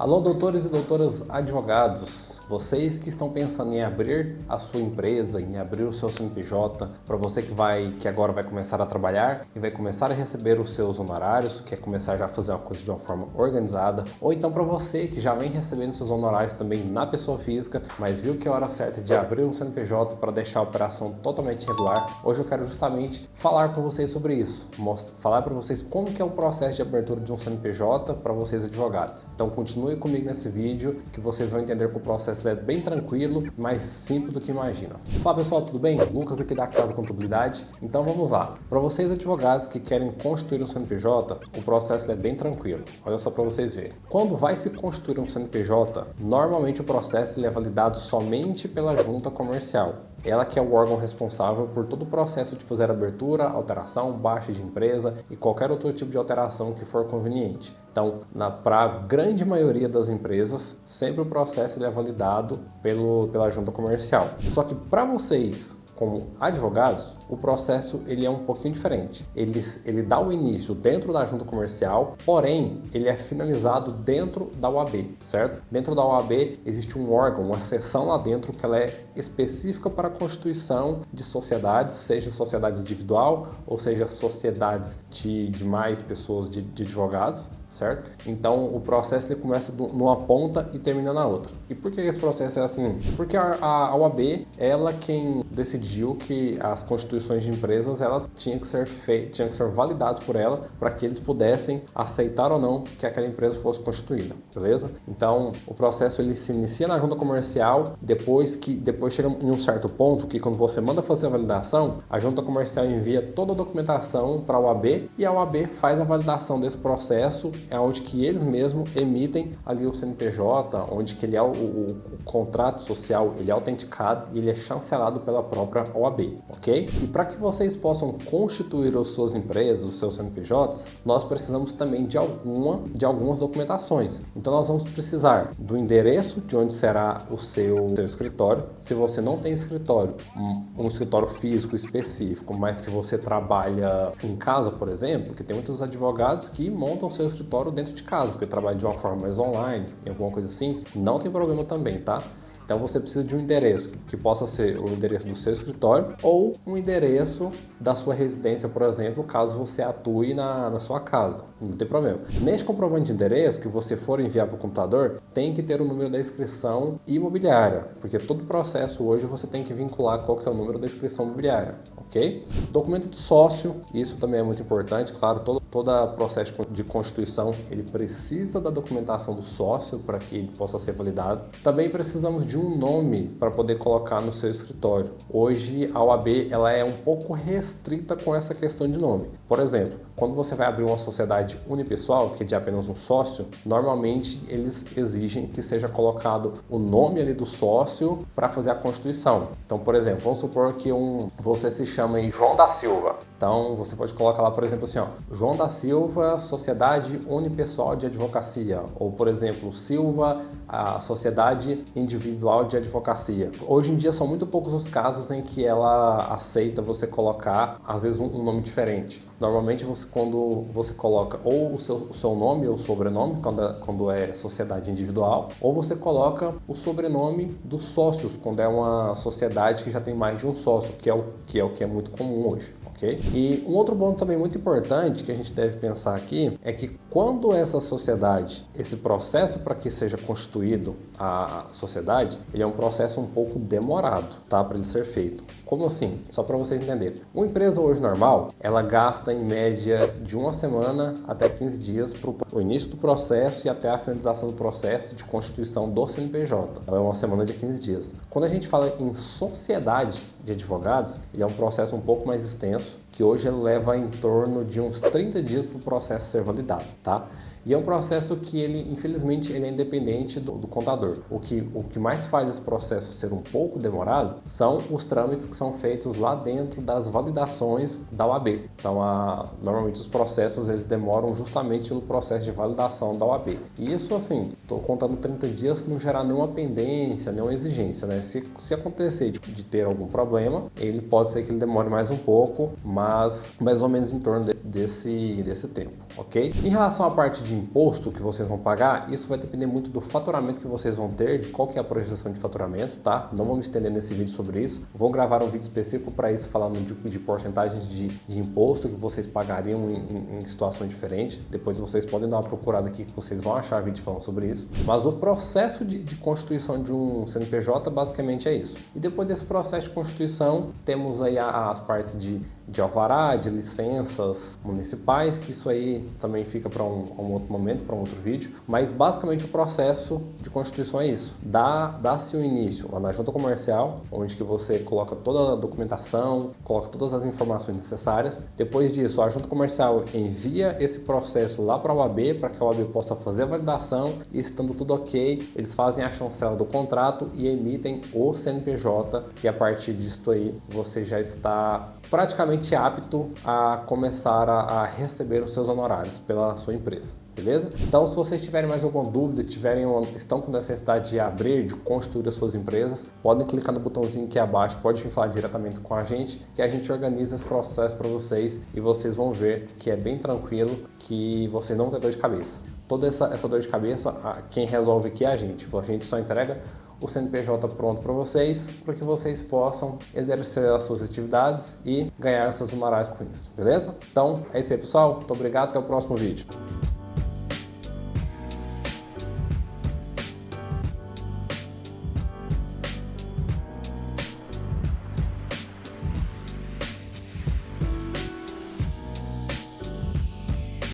Alô, doutores e doutoras advogados, vocês que estão pensando em abrir a sua empresa, em abrir o seu CNPJ, para você que agora vai começar a trabalhar e vai começar a receber os seus honorários, quer começar já a fazer uma coisa de uma forma organizada, ou então para você que já vem recebendo seus honorários também na pessoa física, mas viu que é a hora certa de abrir um CNPJ para deixar a operação totalmente regular, hoje eu quero justamente falar com vocês sobre isso, falar para vocês como que é o processo de abertura de um CNPJ para vocês advogados. Então continue comigo nesse vídeo que vocês vão entender que o processo é bem tranquilo, mais simples do que imagina. Fala pessoal, tudo bem? Lucas aqui da Casa Contabilidade. Então vamos lá. Para vocês advogados que querem constituir um CNPJ, o processo é bem tranquilo. Olha só para vocês verem. Quando vai se constituir um CNPJ, normalmente o processo é validado somente pela junta comercial. Ela que é o órgão responsável por todo o processo de fazer abertura, alteração, baixa de empresa e qualquer outro tipo de alteração que for conveniente. Então, para a grande maioria das empresas, sempre o processo é validado pela junta comercial. Só que para vocês, como advogados, o processo ele é um pouquinho diferente. Ele dá o início dentro da junta comercial, porém ele é finalizado dentro da OAB, certo? Dentro da OAB existe um órgão, uma seção lá dentro que ela é específica para a constituição de sociedades, seja sociedade individual ou seja sociedades de mais pessoas de advogados, certo? Então o processo ele começa numa ponta e termina na outra. E por que esse processo é assim? Porque a OAB, ela quem decidiu que as constituições de empresas ela tinha que ser validadas por ela para que eles pudessem aceitar ou não que aquela empresa fosse constituída, beleza? Então o processo ele se inicia na junta comercial, depois chega em um certo ponto que quando você manda fazer a validação, a junta comercial envia toda a documentação para a OAB e a OAB faz a validação desse processo, é onde que eles mesmos emitem ali o CNPJ, onde que ele é o contrato social, ele é autenticado e ele é chancelado pela própria OAB, ok? E para que vocês possam constituir as suas empresas, os seus CNPJs, nós precisamos também de algumas documentações. Então nós vamos precisar do endereço de onde será o seu escritório. Se você não tem escritório, um escritório físico específico, mas que você trabalha em casa, por exemplo, que tem muitos advogados que montam seu escritório dentro de casa, porque trabalham de uma forma mais online, alguma coisa assim, não tem problema também, tá? Então você precisa de um endereço que possa ser o endereço do seu escritório ou um endereço da sua residência, por exemplo, caso você atue na sua casa. Não tem problema. Neste comprovante de endereço que você for enviar para o computador, tem que ter o número da inscrição imobiliária, porque todo processo hoje você tem que vincular qual que é o número da inscrição imobiliária, ok? Documento de sócio, isso também é muito importante, claro, todo processo de constituição ele precisa da documentação do sócio para que ele possa ser validado. Também precisamos de um nome para poder colocar no seu escritório. Hoje a OAB ela é um pouco restrita com essa questão de nome. Por exemplo, quando você vai abrir uma sociedade unipessoal, que é de apenas um sócio, normalmente eles exigem que seja colocado o nome ali do sócio para fazer a constituição. Então, por exemplo, vamos supor que você se chama João da Silva. Então, você pode colocar lá, por exemplo, assim, ó, João da Silva, Sociedade Unipessoal de Advocacia. Ou, por exemplo, Silva, a Sociedade Individual de Advocacia. Hoje em dia são muito poucos os casos em que ela aceita você colocar, às vezes, um nome diferente. Normalmente, quando você coloca ou o seu nome ou sobrenome, quando é sociedade individual, ou você coloca o sobrenome dos sócios, quando é uma sociedade que já tem mais de um sócio, que é o que é muito comum hoje. Okay? E um outro ponto também muito importante que a gente deve pensar aqui é que quando essa sociedade, esse processo para que seja constituído a sociedade, ele é um processo um pouco demorado, tá? Para ele ser feito. Como assim? Só para vocês entenderem. Uma empresa hoje normal, ela gasta em média de uma semana até 15 dias para o início do processo e até a finalização do processo de constituição do CNPJ. Então é uma semana de 15 dias. Quando a gente fala em sociedade de advogados, ele é um processo um pouco mais extenso, que hoje ele leva em torno de uns 30 dias para o processo ser validado, tá? E é um processo que infelizmente, ele é independente do contador. O que mais faz esse processo ser um pouco demorado são os trâmites que são feitos lá dentro das validações da OAB. Então, normalmente os processos eles demoram justamente no processo de validação da OAB. E isso, assim, estou contando 30 dias não gerar nenhuma pendência, nenhuma exigência, né? Se acontecer de ter algum problema, ele pode ser que ele demore mais um pouco, mas mais ou menos em torno desse tempo, ok? Em relação à parte de imposto que vocês vão pagar, isso vai depender muito do faturamento que vocês vão ter, de qual que é a projeção de faturamento, tá? Não vou me estender nesse vídeo sobre isso. Vou gravar um vídeo específico para isso, falando de porcentagens de imposto que vocês pagariam em situações diferentes. Depois vocês podem dar uma procurada aqui que vocês vão achar vídeo falando sobre isso. Mas o processo de constituição de um CNPJ basicamente é isso. E depois desse processo de constituição, temos aí as partes de alvará, de licenças municipais, que isso aí também fica para um outro momento, para um outro vídeo. Mas basicamente o processo de constituição é isso. Dá-se o início lá na junta comercial, onde que você coloca toda a documentação, coloca todas as informações necessárias. Depois disso, a junta comercial envia esse processo lá para a OAB, para que a OAB possa fazer a validação, e estando tudo ok, eles fazem a chancela do contrato e emitem o CNPJ, e a partir disso aí você já está praticamente apto a começar a receber os seus honorários pela sua empresa. Beleza? Então, se vocês tiverem mais alguma dúvida, estão com necessidade de abrir, de constituir as suas empresas, podem clicar no botãozinho aqui abaixo, pode vir falar diretamente com a gente, que a gente organiza esse processo para vocês e vocês vão ver que é bem tranquilo, que vocês não vão ter dor de cabeça. Toda essa dor de cabeça, quem resolve aqui é a gente só entrega o CNPJ pronto para vocês, para que vocês possam exercer as suas atividades e ganhar os seus honorários com isso, beleza? Então, é isso aí, pessoal. Muito obrigado, até o próximo vídeo.